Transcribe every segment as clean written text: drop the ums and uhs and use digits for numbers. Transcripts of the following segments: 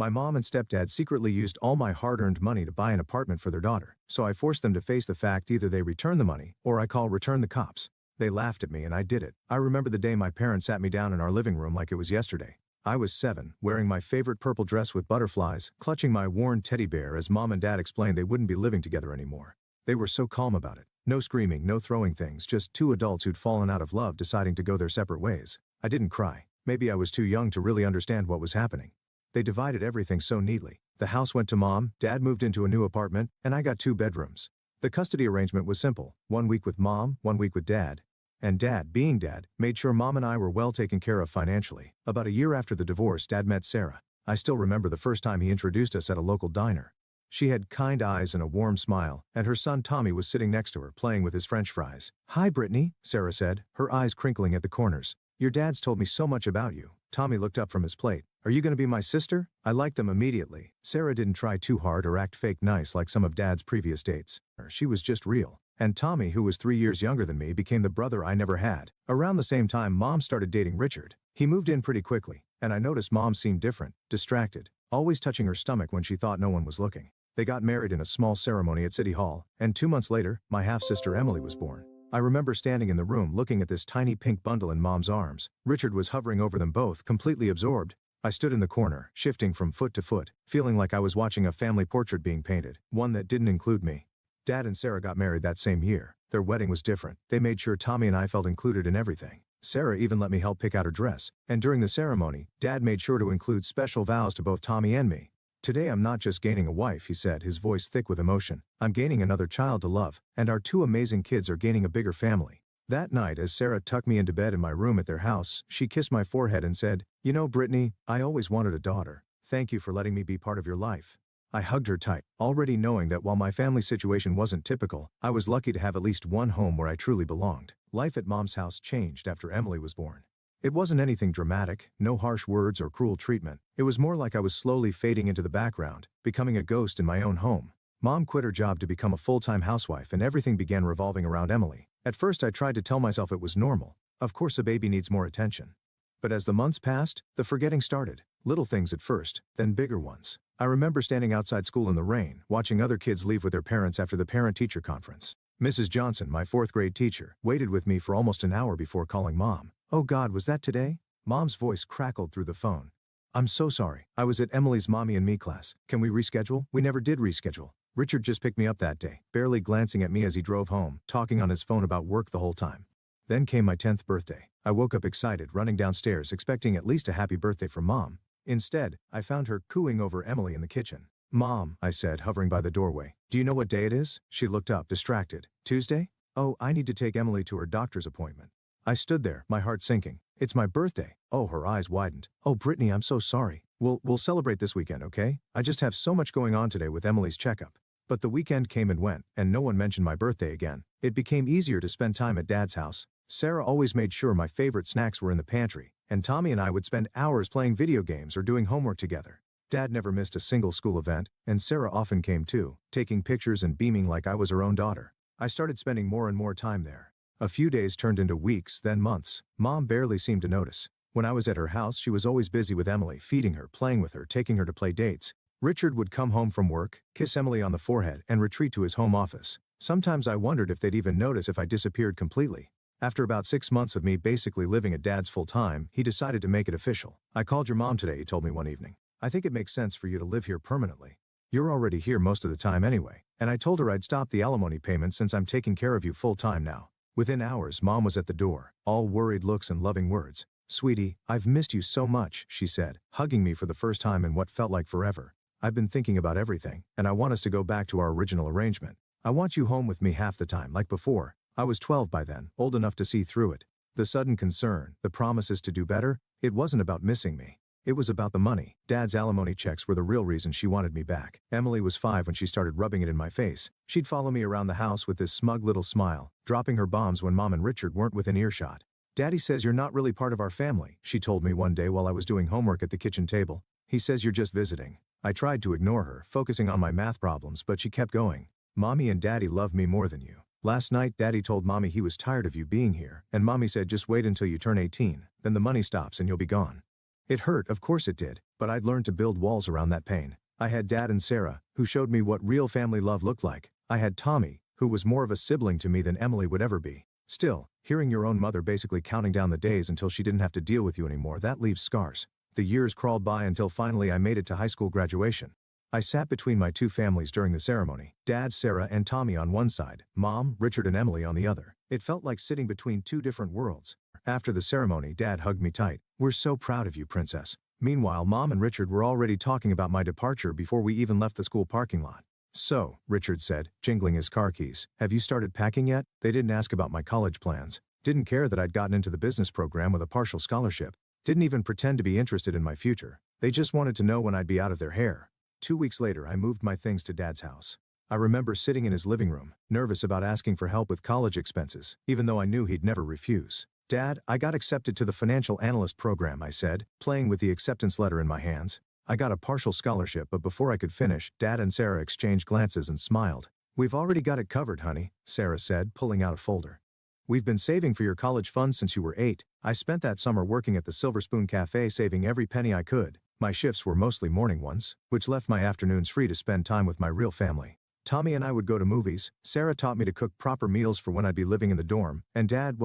My mom and stepdad secretly used all my hard-earned money to buy an apartment for their daughter, so I forced them to face the fact either they return the money or I call return the cops. They laughed at me and I did it. I remember the day my parents sat me down in our living room like it was yesterday. I was 7, wearing my favorite purple dress with butterflies, clutching my worn teddy bear as mom and dad explained they wouldn't be living together anymore. They were so calm about it. No screaming, no throwing things, just two adults who'd fallen out of love deciding to go their separate ways. I didn't cry. Maybe I was too young to really understand what was happening. They divided everything so neatly. The house went to mom, dad moved into a new apartment, and I got 2 bedrooms. The custody arrangement was simple. 1 week with mom, 1 week with dad. And dad, being dad, made sure mom and I were well taken care of financially. About a year after the divorce, dad met Sarah. I still remember the first time he introduced us at a local diner. She had kind eyes and a warm smile, and her son Tommy was sitting next to her playing with his French fries. "Hi, Brittany," Sarah said, her eyes crinkling at the corners. "Your dad's told me so much about you." Tommy looked up from his plate. "Are you going to be my sister?" I liked them immediately. Sarah didn't try too hard or act fake nice like some of dad's previous dates. She was just real. And Tommy, who was 3 years younger than me, became the brother I never had. Around the same time mom started dating Richard. He moved in pretty quickly, and I noticed mom seemed different, distracted, always touching her stomach when she thought no one was looking. They got married in a small ceremony at City Hall, and 2 months later, my half-sister Emily was born. I remember standing in the room looking at this tiny pink bundle in mom's arms. Richard was hovering over them both, completely absorbed. I stood in the corner, shifting from foot to foot, feeling like I was watching a family portrait being painted, one that didn't include me. Dad and Sarah got married that same year. Their wedding was different. They made sure Tommy and I felt included in everything. Sarah even let me help pick out her dress. And during the ceremony, Dad made sure to include special vows to both Tommy and me. "Today I'm not just gaining a wife," he said, his voice thick with emotion. "I'm gaining another child to love, and our 2 amazing kids are gaining a bigger family." That night, as Sarah tucked me into bed in my room at their house, she kissed my forehead and said, "You know, Brittany, I always wanted a daughter. Thank you for letting me be part of your life." I hugged her tight, already knowing that while my family situation wasn't typical, I was lucky to have at least one home where I truly belonged. Life at mom's house changed after Emily was born. It wasn't anything dramatic, no harsh words or cruel treatment. It was more like I was slowly fading into the background, becoming a ghost in my own home. Mom quit her job to become a full-time housewife and everything began revolving around Emily. At first I tried to tell myself it was normal. Of course a baby needs more attention. But as the months passed, the forgetting started. Little things at first, then bigger ones. I remember standing outside school in the rain, watching other kids leave with their parents after the parent-teacher conference. Mrs. Johnson, my 4th grade teacher, waited with me for almost an hour before calling Mom. "Oh God, was that today?" Mom's voice crackled through the phone. "I'm so sorry. I was at Emily's Mommy and Me class. Can we reschedule?" We never did reschedule. Richard just picked me up that day, barely glancing at me as he drove home, talking on his phone about work the whole time. Then came my 10th birthday. I woke up excited, running downstairs expecting at least a happy birthday from Mom. Instead, I found her cooing over Emily in the kitchen. "Mom," I said, hovering by the doorway. "Do you know what day it is?" She looked up, distracted. "Tuesday? Oh, I need to take Emily to her doctor's appointment." I stood there, my heart sinking. "It's my birthday." Oh, her eyes widened. "Oh, Brittany, I'm so sorry. We'll celebrate this weekend, okay? I just have so much going on today with Emily's checkup." But the weekend came and went, and no one mentioned my birthday again. It became easier to spend time at Dad's house. Sarah always made sure my favorite snacks were in the pantry, and Tommy and I would spend hours playing video games or doing homework together. Dad never missed a single school event, and Sarah often came too, taking pictures and beaming like I was her own daughter. I started spending more and more time there. A few days turned into weeks, then months. Mom barely seemed to notice. When I was at her house, she was always busy with Emily, feeding her, playing with her, taking her to play dates. Richard would come home from work, kiss Emily on the forehead, and retreat to his home office. Sometimes I wondered if they'd even notice if I disappeared completely. After about 6 months of me basically living at Dad's full-time, he decided to make it official. "I called your mom today," he told me one evening. "I think it makes sense for you to live here permanently. You're already here most of the time anyway." And I told her I'd stop the alimony payment since I'm taking care of you full-time now. Within hours, Mom was at the door, all worried looks and loving words. "Sweetie, I've missed you so much," she said, hugging me for the first time in what felt like forever. "I've been thinking about everything, and I want us to go back to our original arrangement. I want you home with me half the time, like before." I was 12 by then, old enough to see through it. The sudden concern, the promises to do better, it wasn't about missing me. It was about the money. Dad's alimony checks were the real reason she wanted me back. Emily was 5 when she started rubbing it in my face. She'd follow me around the house with this smug little smile, dropping her bombs when Mom and Richard weren't within earshot. "Daddy says you're not really part of our family," she told me one day while I was doing homework at the kitchen table. "He says you're just visiting." I tried to ignore her, focusing on my math problems, but she kept going. "Mommy and Daddy love me more than you. Last night, Daddy told Mommy he was tired of you being here, and Mommy said just wait until you turn 18, then the money stops and you'll be gone." It hurt, of course it did, but I'd learned to build walls around that pain. I had Dad and Sarah, who showed me what real family love looked like. I had Tommy, who was more of a sibling to me than Emily would ever be. Still, hearing your own mother basically counting down the days until she didn't have to deal with you anymore, that leaves scars. The years crawled by until finally I made it to high school graduation. I sat between my two families during the ceremony, Dad, Sarah, and Tommy on one side, Mom, Richard, and Emily on the other. It felt like sitting between two different worlds. After the ceremony, Dad hugged me tight. "We're so proud of you, Princess." Meanwhile, Mom and Richard were already talking about my departure before we even left the school parking lot. "So," Richard said, jingling his car keys, "have you started packing yet?" They didn't ask about my college plans. Didn't care that I'd gotten into the business program with a partial scholarship. Didn't even pretend to be interested in my future. They just wanted to know when I'd be out of their hair. 2 weeks later, I moved my things to Dad's house. I remember sitting in his living room, nervous about asking for help with college expenses, even though I knew he'd never refuse. "Dad, I got accepted to the financial analyst program," I said, playing with the acceptance letter in my hands. I got a partial scholarship, but before I could finish, Dad and Sarah exchanged glances and smiled. "We've already got it covered, honey," Sarah said, pulling out a folder. "We've been saving for your college funds since you were 8. I spent that summer working at the Silver Spoon Cafe, saving every penny I could. My shifts were mostly morning ones, which left my afternoons free to spend time with my real family. Tommy and I would go to movies, Sarah taught me to cook proper meals for when I'd be living in the dorm, and Dad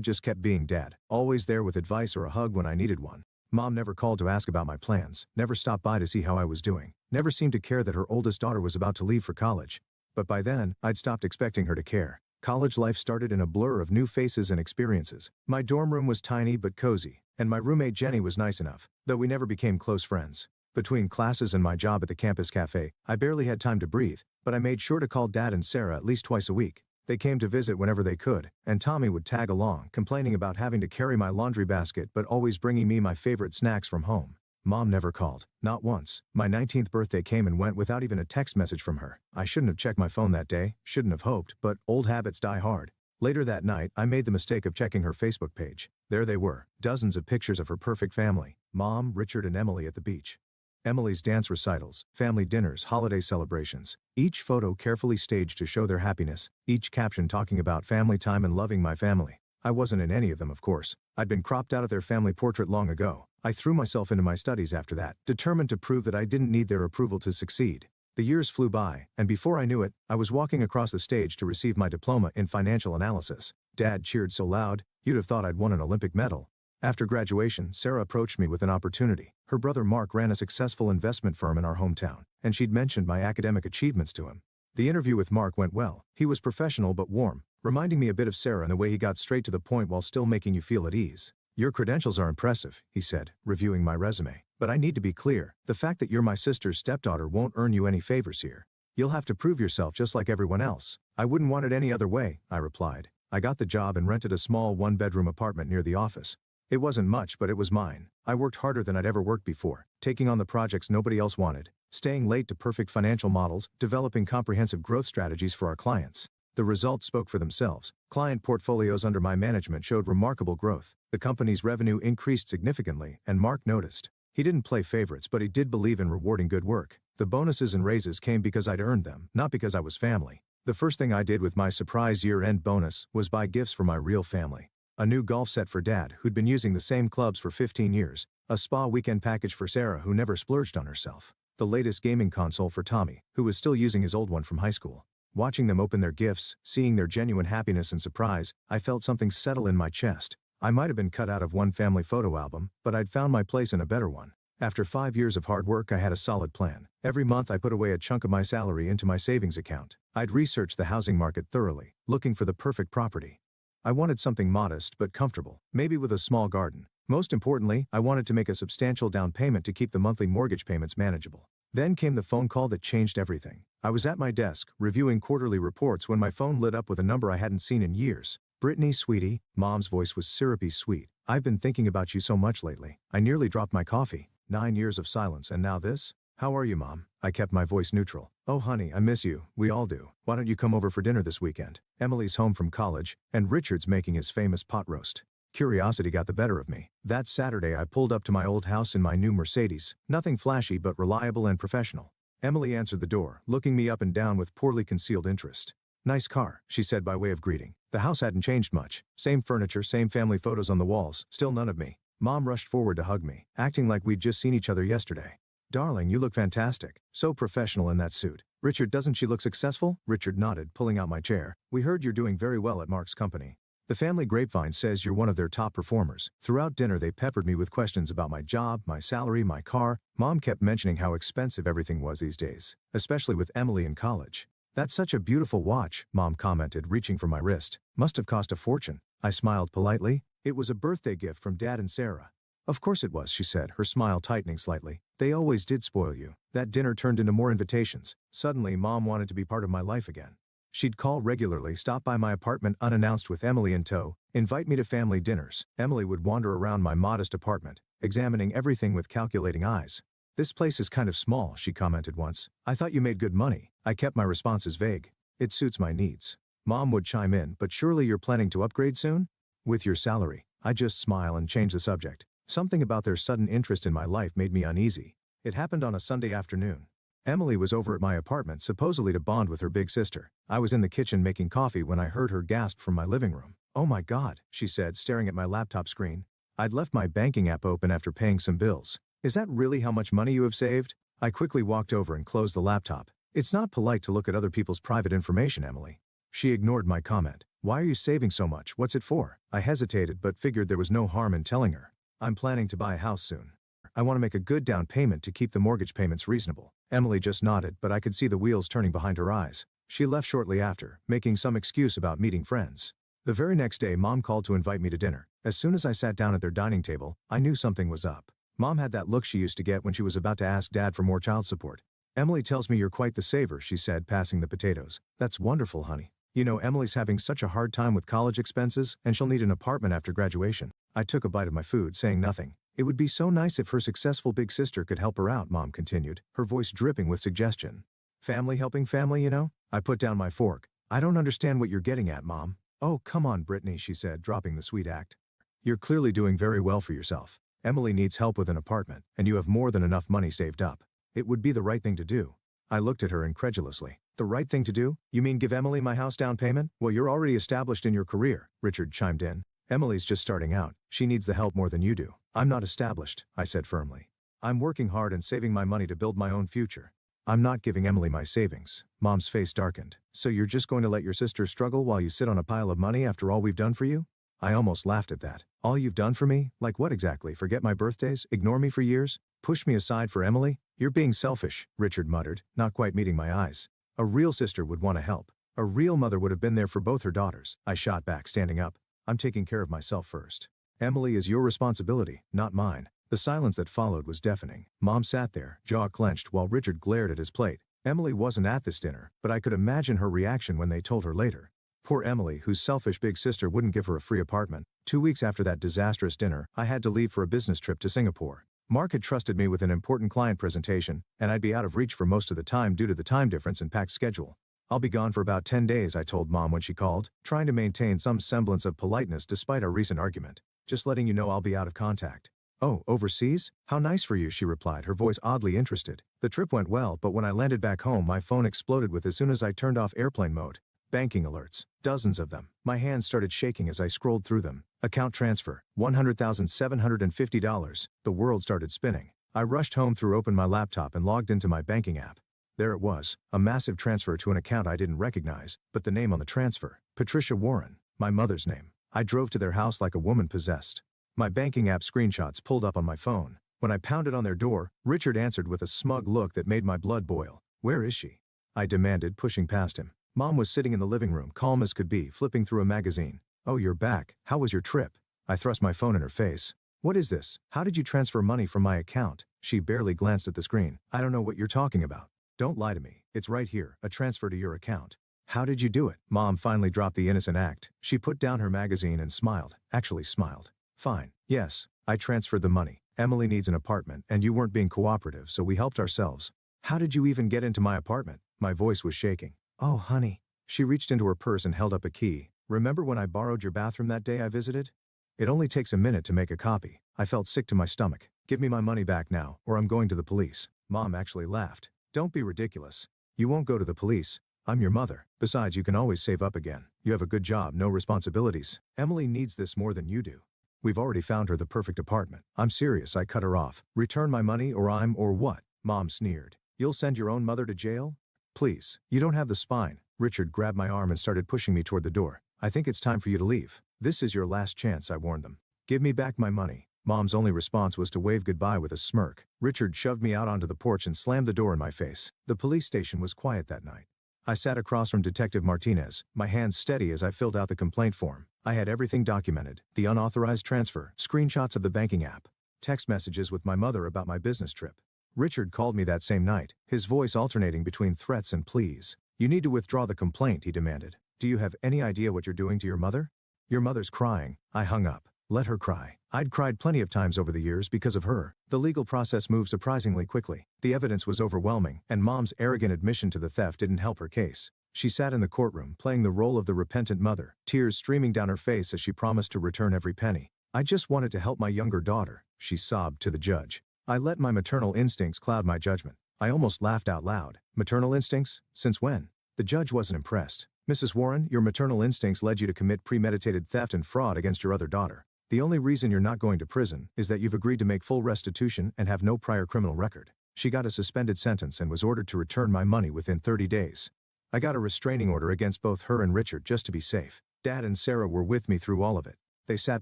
just kept being Dad, always there with advice or a hug when I needed one. Mom never called to ask about my plans, never stopped by to see how I was doing, never seemed to care that her oldest daughter was about to leave for college. But by then, I'd stopped expecting her to care. College life started in a blur of new faces and experiences. My dorm room was tiny but cozy, and my roommate Jenny was nice enough, though we never became close friends. Between classes and my job at the campus cafe, I barely had time to breathe, but I made sure to call Dad and Sarah at least twice a week. They came to visit whenever they could, and Tommy would tag along, complaining about having to carry my laundry basket but always bringing me my favorite snacks from home. Mom never called, not once. My 19th birthday came and went without even a text message from her. I shouldn't have checked my phone that day, shouldn't have hoped, but old habits die hard. Later that night, I made the mistake of checking her Facebook page. There they were, dozens of pictures of her perfect family, Mom, Richard, and Emily at the beach. Emily's dance recitals, family dinners, holiday celebrations, each photo carefully staged to show their happiness, each caption talking about family time and loving my family. I wasn't in any of them, of course. I'd been cropped out of their family portrait long ago. I threw myself into my studies after that, determined to prove that I didn't need their approval to succeed. The years flew by, and before I knew it, I was walking across the stage to receive my diploma in financial analysis. Dad cheered so loud, you'd have thought I'd won an Olympic medal. After graduation, Sarah approached me with an opportunity. Her brother Mark ran a successful investment firm in our hometown, and she'd mentioned my academic achievements to him. The interview with Mark went well. He was professional but warm, reminding me a bit of Sarah in the way he got straight to the point while still making you feel at ease. "Your credentials are impressive," he said, reviewing my resume. "But I need to be clear, the fact that you're my sister's stepdaughter won't earn you any favors here. You'll have to prove yourself just like everyone else." "I wouldn't want it any other way," I replied. I got the job and rented a small one-bedroom apartment near the office. It wasn't much, but it was mine. I worked harder than I'd ever worked before, taking on the projects nobody else wanted, staying late to perfect financial models, developing comprehensive growth strategies for our clients. The results spoke for themselves. Client portfolios under my management showed remarkable growth. The company's revenue increased significantly, and Mark noticed. He didn't play favorites, but he did believe in rewarding good work. The bonuses and raises came because I'd earned them, not because I was family. The first thing I did with my surprise year-end bonus was buy gifts for my real family. A new golf set for Dad, who'd been using the same clubs for 15 years, a spa weekend package for Sarah, who never splurged on herself, the latest gaming console for Tommy, who was still using his old one from high school. Watching them open their gifts, seeing their genuine happiness and surprise, I felt something settle in my chest. I might have been cut out of one family photo album, but I'd found my place in a better one. After 5 years of hard work, I had a solid plan. Every month I put away a chunk of my salary into my savings account. I'd researched the housing market thoroughly, looking for the perfect property. I wanted something modest but comfortable, maybe with a small garden. Most importantly, I wanted to make a substantial down payment to keep the monthly mortgage payments manageable. Then came the phone call that changed everything. I was at my desk, reviewing quarterly reports when my phone lit up with a number I hadn't seen in years. "Brittany, sweetie," Mom's voice was syrupy sweet. "I've been thinking about you so much lately." I nearly dropped my coffee. 9 years of silence, and now this? "How are you, Mom?" I kept my voice neutral. "Oh honey, I miss you, we all do. Why don't you come over for dinner this weekend? Emily's home from college, and Richard's making his famous pot roast." Curiosity got the better of me. That Saturday I pulled up to my old house in my new Mercedes, nothing flashy but reliable and professional. Emily answered the door, looking me up and down with poorly concealed interest. "Nice car," she said by way of greeting. The house hadn't changed much. Same furniture, same family photos on the walls, still none of me. Mom rushed forward to hug me, acting like we'd just seen each other yesterday. Darling, you look fantastic. So professional in that suit. Richard, doesn't she look successful? Richard nodded, pulling out my chair. We heard you're doing very well at Mark's company. The family grapevine says you're one of their top performers. Throughout dinner they peppered me with questions about my job, my salary, my car. Mom kept mentioning how expensive everything was these days, especially with Emily in college. That's such a beautiful watch, Mom commented, reaching for my wrist. Must have cost a fortune. I smiled politely. It was a birthday gift from Dad and Sarah. Of course it was, she said, her smile tightening slightly. They always did spoil you. That dinner turned into more invitations. Suddenly Mom wanted to be part of my life again. She'd call regularly, stop by my apartment unannounced with Emily in tow, invite me to family dinners. Emily would wander around my modest apartment, examining everything with calculating eyes. This place is kind of small, she commented once. I thought you made good money. I kept my responses vague. It suits my needs. Mom would chime in, but surely you're planning to upgrade soon? With your salary. I just smile and change the subject. Something about their sudden interest in my life made me uneasy. It happened on a Sunday afternoon. Emily was over at my apartment supposedly to bond with her big sister. I was in the kitchen making coffee when I heard her gasp from my living room. Oh my God, she said, staring at my laptop screen. I'd left my banking app open after paying some bills. Is that really how much money you have saved? I quickly walked over and closed the laptop. It's not polite to look at other people's private information, Emily. She ignored my comment. Why are you saving so much? What's it for? I hesitated but figured there was no harm in telling her. I'm planning to buy a house soon. I want to make a good down payment to keep the mortgage payments reasonable. Emily just nodded, but I could see the wheels turning behind her eyes. She left shortly after, making some excuse about meeting friends. The very next day Mom called to invite me to dinner. As soon as I sat down at their dining table, I knew something was up. Mom had that look she used to get when she was about to ask Dad for more child support. Emily tells me you're quite the saver, she said, passing the potatoes. That's wonderful, honey. You know, Emily's having such a hard time with college expenses, and she'll need an apartment after graduation. I took a bite of my food, saying nothing. It would be so nice if her successful big sister could help her out, Mom continued, her voice dripping with suggestion. Family helping family, you know? I put down my fork. I don't understand what you're getting at, Mom. Oh, come on, Brittany, she said, dropping the sweet act. You're clearly doing very well for yourself. Emily needs help with an apartment, and you have more than enough money saved up. It would be the right thing to do. I looked at her incredulously. The right thing to do? You mean give Emily my house down payment? Well, you're already established in your career, Richard chimed in. Emily's just starting out. She needs the help more than you do. I'm not established, I said firmly. I'm working hard and saving my money to build my own future. I'm not giving Emily my savings. Mom's face darkened. So you're just going to let your sister struggle while you sit on a pile of money after all we've done for you? I almost laughed at that. All you've done for me? Like what exactly? Forget my birthdays? Ignore me for years? Push me aside for Emily? You're being selfish, Richard muttered, not quite meeting my eyes. A real sister would want to help. A real mother would have been there for both her daughters. I shot back, standing up. I'm taking care of myself first. Emily is your responsibility, not mine. The silence that followed was deafening. Mom sat there, jaw clenched, while Richard glared at his plate. Emily wasn't at this dinner, but I could imagine her reaction when they told her later. Poor Emily, whose selfish big sister wouldn't give her a free apartment. 2 weeks after that disastrous dinner, I had to leave for a business trip to Singapore. Mark had trusted me with an important client presentation, and I'd be out of reach for most of the time due to the time difference and packed schedule. I'll be gone for about 10 days, I told Mom when she called, trying to maintain some semblance of politeness despite our recent argument. Just letting you know I'll be out of contact. Oh, overseas? How nice for you, she replied, her voice oddly interested. The trip went well, but when I landed back home my phone exploded with as soon as I turned off airplane mode. Banking alerts. Dozens of them. My hands started shaking as I scrolled through them. Account transfer. $100,750. The world started spinning. I rushed home, threw open my laptop and logged into my banking app. There it was, a massive transfer to an account I didn't recognize, but the name on the transfer, Patricia Warren, my mother's name. I drove to their house like a woman possessed. My banking app screenshots pulled up on my phone. When I pounded on their door, Richard answered with a smug look that made my blood boil. Where is she? I demanded, pushing past him. Mom was sitting in the living room, calm as could be, flipping through a magazine. Oh, you're back. How was your trip? I thrust my phone in her face. What is this? How did you transfer money from my account? She barely glanced at the screen. I don't know what you're talking about. Don't lie to me. It's right here, a transfer to your account. How did you do it? Mom finally dropped the innocent act. She put down her magazine and smiled. Actually smiled. Fine. Yes, I transferred the money. Emily needs an apartment, and you weren't being cooperative, so we helped ourselves. How did you even get into my apartment? My voice was shaking. Oh, honey. She reached into her purse and held up a key. Remember when I borrowed your bathroom that day I visited? It only takes a minute to make a copy. I felt sick to my stomach. Give me my money back now, or I'm going to the police. Mom actually laughed. Don't be ridiculous. You won't go to the police. I'm your mother. Besides, you can always save up again. You have a good job, no responsibilities. Emily needs this more than you do. We've already found her the perfect apartment. I'm serious, I cut her off. Return my money or what? Mom sneered. You'll send your own mother to jail? Please, you don't have the spine. Richard grabbed my arm and started pushing me toward the door. I think it's time for you to leave. This is your last chance, I warned them. Give me back my money. Mom's only response was to wave goodbye with a smirk. Richard shoved me out onto the porch and slammed the door in my face. The police station was quiet that night. I sat across from Detective Martinez, my hands steady as I filled out the complaint form. I had everything documented: the unauthorized transfer, screenshots of the banking app, text messages with my mother about my business trip. Richard called me that same night, his voice alternating between threats and pleas. You need to withdraw the complaint, he demanded. Do you have any idea what you're doing to your mother? Your mother's crying. I hung up. Let her cry. I'd cried plenty of times over the years because of her. The legal process moved surprisingly quickly. The evidence was overwhelming, and Mom's arrogant admission to the theft didn't help her case. She sat in the courtroom, playing the role of the repentant mother, tears streaming down her face as she promised to return every penny. I just wanted to help my younger daughter, she sobbed to the judge. I let my maternal instincts cloud my judgment. I almost laughed out loud. Maternal instincts? Since when? The judge wasn't impressed. Mrs. Warren, your maternal instincts led you to commit premeditated theft and fraud against your other daughter. The only reason you're not going to prison is that you've agreed to make full restitution and have no prior criminal record. She got a suspended sentence and was ordered to return my money within 30 days. I got a restraining order against both her and Richard just to be safe. Dad and Sarah were with me through all of it. They sat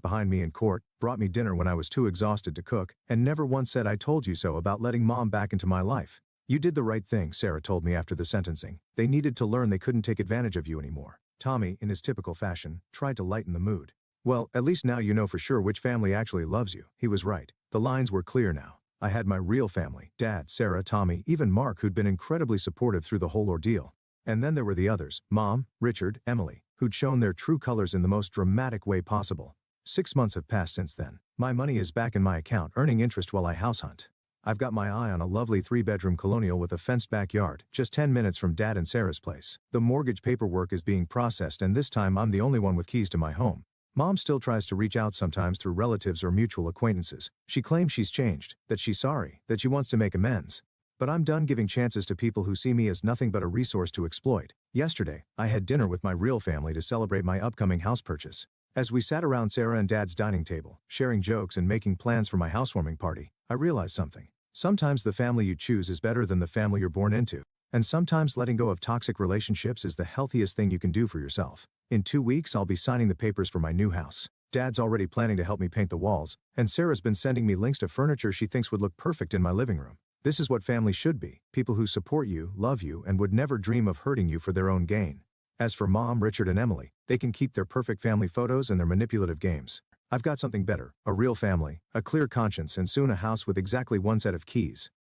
behind me in court, brought me dinner when I was too exhausted to cook, and never once said I told you so about letting Mom back into my life. You did the right thing, Sarah told me after the sentencing. They needed to learn they couldn't take advantage of you anymore. Tommy, in his typical fashion, tried to lighten the mood. Well, at least now you know for sure which family actually loves you. He was right. The lines were clear now. I had my real family: Dad, Sarah, Tommy, even Mark, who'd been incredibly supportive through the whole ordeal. And then there were the others: Mom, Richard, Emily, who'd shown their true colors in the most dramatic way possible. 6 months have passed since then. My money is back in my account, earning interest while I house hunt. I've got my eye on a lovely 3-bedroom colonial with a fenced backyard, just 10 minutes from Dad and Sarah's place. The mortgage paperwork is being processed, and this time I'm the only one with keys to my home. Mom still tries to reach out sometimes through relatives or mutual acquaintances. She claims she's changed, that she's sorry, that she wants to make amends. But I'm done giving chances to people who see me as nothing but a resource to exploit. Yesterday, I had dinner with my real family to celebrate my upcoming house purchase. As we sat around Sarah and Dad's dining table, sharing jokes and making plans for my housewarming party, I realized something. Sometimes the family you choose is better than the family you're born into. And sometimes letting go of toxic relationships is the healthiest thing you can do for yourself. In 2 weeks, I'll be signing the papers for my new house. Dad's already planning to help me paint the walls, and Sarah's been sending me links to furniture she thinks would look perfect in my living room. This is what family should be: people who support you, love you, and would never dream of hurting you for their own gain. As for Mom, Richard, and Emily, they can keep their perfect family photos and their manipulative games. I've got something better: a real family, a clear conscience, and soon a house with exactly one set of keys.